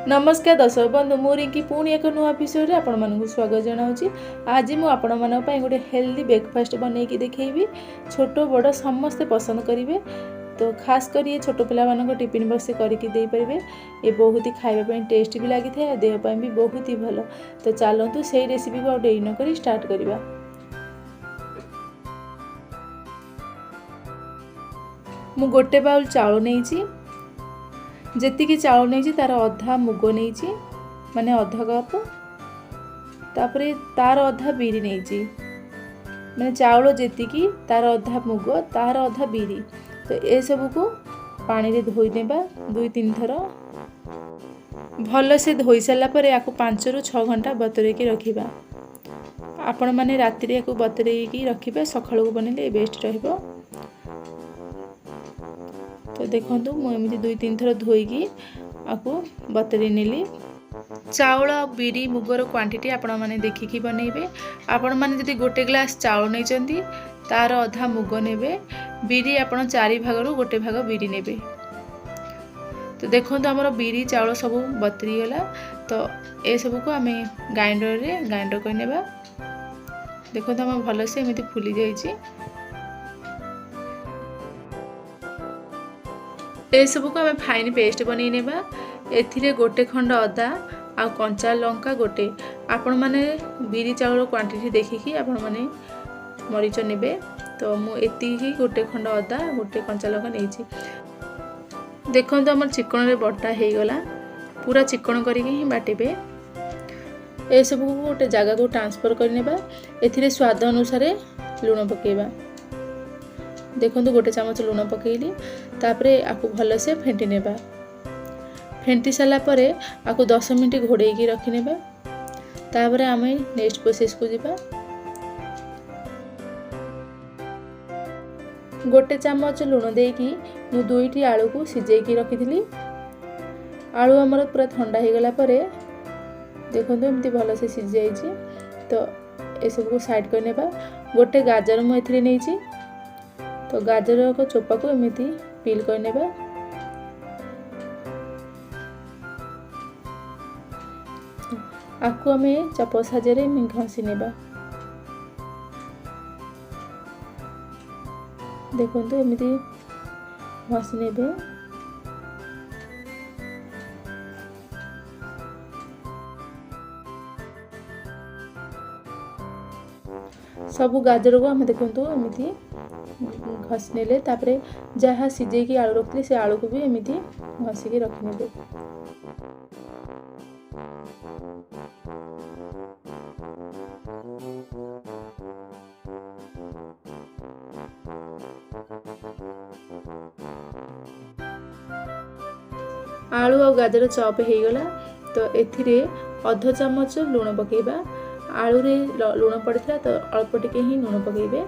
नमस्कार दर्शक बंधु मु रिंकी पुणी एक नुआ एपिसोड आपण मानक स्वागत जनाऊँगी। आज मु आपण मानक गोटे हेल्दी ब्रेकफास्ट बनईकी देखी छोट बड़ समस्ते पसंद करेंगे। तो खास कर ये छोट पिला मानक टिफिन बक्स करके दे पारे। ये बहुत ही खाइबा टेस्ट भी लगी था, देह भी बहुत ही भल। तो चलतु से रेसिपी को डेरी न करी स्टार्ट करवा। मु गोटे बाउल चाउल नहीं, जेतिकी चाउल नहीं तार अधा मुग नहीं माने अधा कप, तापर तार अधा बिरी नहीं माने चाउल जेतिकी तार अधा मुग तार अधा बिरी। तो ये सब को पानी रे धोई नेबा 2-3 थर। भल से धोई सारा पर याको 5 ରୁ 6 घंटा बतरेकी रखिबा। आपण माने राति रे याको बतरेकी रखिबा, सखाळु को बनेले बेस्ट रहइबो। तो देखो मुझे 2-3 थर धोईकी आपको बतरी नेली। चाउल बिरी मुगर क्वांटिटी आपण माने देखिकी बनइबे। आपण माने जदि गोटे ग्लास चाउल नहीं तार अधा मुग नेबे, बिरी आपण 4 भागरु गोटे भाग बिरी नेबे। तो देखो हमर बिरी चाउल सब बतरी गला। तो ए सब को आमे ग्राइंडर कर नेबा। देखो हम भल से एमती फुली जाइए। ए सब को आम फाइन पेस्ट बन नेबा। एथिरे गोटे खंड अदा आ कंचा लंका गोटे, आपण माने बिरी चाउल क्वांटिटी देखिकी आपण माने मरीच नेबे। तो मु एति गोटे खंड अदा गोटे कंचा लंका नहीं। देखो हमर चिकन रे बटा हो गला, पूरा चिकन करके ही बाटिबे। ए सब को गोटे जगह को ट्रांसफर कर नेबा। एथिरे स्वाद अनुसार लूण पकेबा। देखो गोटे चामच लूण पकेली, तापरे आपको भल से फेंटी नेबा। फेंटी सारा परे आपको 10 मिनट घोड़े रखी नेबा। तापरे आमे नेक्स्ट प्रोसेस को जीबा। गोटे चामच लूण देकी मु 2टी आलू को सिजेकी रखी। आलू हमर पूरा ठंडा हो गला परे देखो एमती भल से सिझ जाइए। तो ये सब को साइड कर नेबा। गोटे गाजर मु एथिरे नेछि। तो गाजर को चोपा को एमती पील कर नेबा। आपको हमें चप साजे घसी नेबा। देखो एमती घसी नेबे। सबु गाजर को हमें देखो एमती घसी नेले। तापरे जहाँ सिजेकी आलू रखते से आलू को भी एमती घसिकी रखिने। आलू और गाजर चॉप हो गला। तो एथिरे अध चामच लूण पकेबा। आलू रे लूण पड़ता तो अल्प टिके ही लूण पकेबे।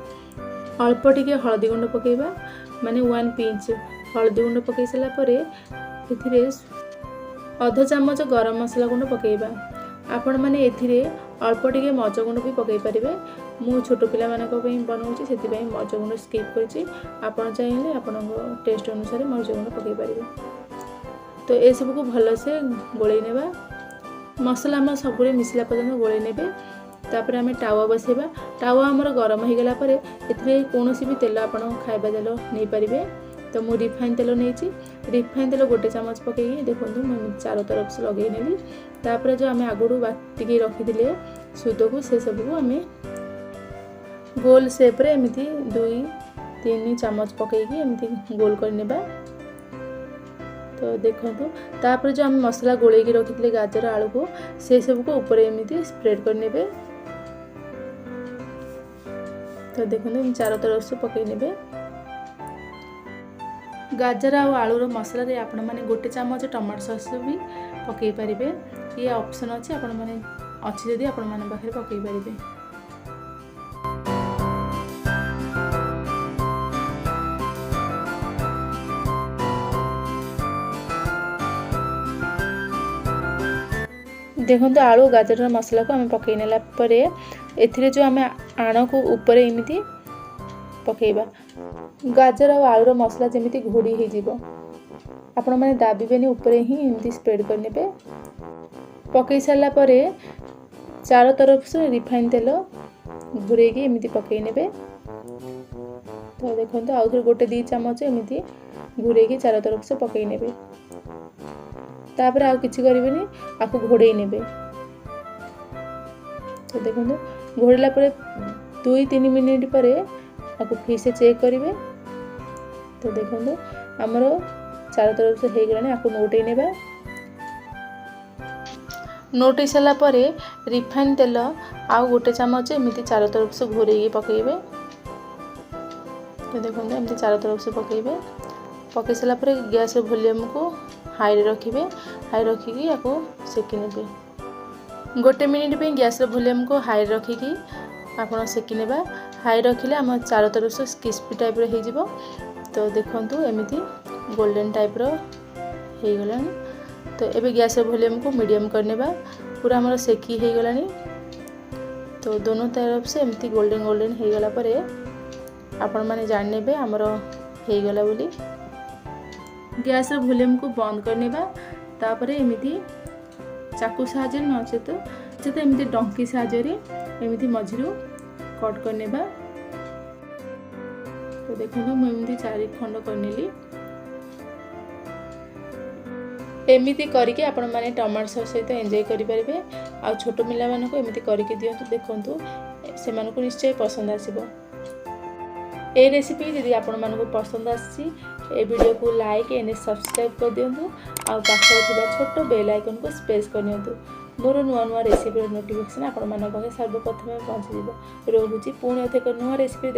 अल्प टिके हलदी गुंड पकेबा, माने 1 पिंच हलदी गुंड पकई सारा परे एथिरे अध चामच गरम मसला गुंड पकेबा। आपण माने एथिरे अल्प टिके मरच गुंड भी पकई पारिबे। मु छोट पिला मानक पई बनाउची, सेति पई मरच गुंड स्किप करची। आपण चाहिए आपनको टेस्ट अनुसार मरच गुंड पकई पारिबे। तो ये सब को भल से गोले नेबा। मसला आम सबुरे मिसला पर्यंत गोले नेबे। तापर आम टावा बसेबा। टावा आमर गरम हो गला परे एथिरे कोनोसी भी तेल आपण खाइबा तेल नहीं पारिबे। तो मु रिफाइन तेल नहीं। रिफाइन तेल गोटे चामच पकई देखो मैं चारों तरफ से लगे नेली। तापर जो आम आगुड़ बाटिकी रखी सुद को से सब को आम गोल शेप रे एमती 2-3 चामच पकईकी एमती गोल कर नेबा। तो देखो तापर जो आम मसला गोले रखी गाजर आलू को से सब को ऊपर एमती स्प्रेड कर नेबे। तो देखो चारों तरफ से पकई नेबे। गाजर और आलूर मसला रे आपण माने गोटे चामच टमाटो सॉस भी पकई पारिबे। ये ऑप्शन अच्छे, आपण माने अच्छी जदि आपण माने पाखरे पकई पारिबे। देखो आलू गाजर मसला को आम पकई नेला परे एथिरे जो आम आण को ऊपर एमती पकेबा। गाजर और आलूर मसला जमी घोड़ी हो। आपण मैंने दाबिबेनि ऊपर ही एमती स्प्रेड करने। पकई सारा पर चार तरफ से रिफाइन तेल घूरेगी एमती पकई ने। तो देखो आउ थे गोटे 2 चामच एमती घूरेगी चार तरफ से पकई ने। तापर आउ किछि करिवेनी आपको घोड़े ने। तो देखो घोड़ला पर 2-3 मिनिट पर आपको फिर से चेक करेंगे। तो देखो आमर चार तरफ से हो गलानी। आपको नोटे नेबा। नोटे सारा पर रिफाइन तेल आउ गोटे चामच एमती चार तरफ से घोरेगी पकेबे। तो देखो एमती चार तरफ से पकेबे। पकई सारा पर गैस वॉल्यूम को हाई रखिए। हाई रखिकी आपको सेकी नेबे। गोटे मिनिट पे गैस वॉल्यूम को हाई रखिकी आपन सेकी नेबा। हाई रखिले आम चार तरफ से क्रिस्पी टाइप रो हो। तो देखंतु एमिति गोल्डन टाइप रो हो गलानी। तो एबे गैस वॉल्यूम को मीडियम करनेबा। पूरा हमर सेकी हो गलानी। तो दोनों तरफ से एमिति गोल्डन गोल्डन हो गला परे आपण माने जान नेबे हमर हो गला बोली। गैस वॉल्यूम को बंद करनेबा। तापरे एमिति चाकू साहाଯ୍य नचेत एमती डंकी साहाଯ୍य एमती मझिरू कट करनेबा। तो देखो मुझे 4 खंड करनेली। एमती करके आपण माने टमाटो सॉस सहित एंजॉय करि परिबे। आ छोट पिला मानको एमती करके दियंतु। देखंतु से मानको निश्चय पसंद आसीबो। ए रेसिपी यदि आपण मानको पसंद आसी ए वीडियो को लाइक एंड सब्सक्राइब कर दियंतु। आ पाखरे थिबा छोट बेल आइकन को प्रेस कर नियंतु। मोर नुआ नुआ रेसिपी नोटिफिकेशन आपण मानक पाखे सर्वप्रथम पहुंची जिवो। रोहुची पुणी एक नुआ रेसिपी।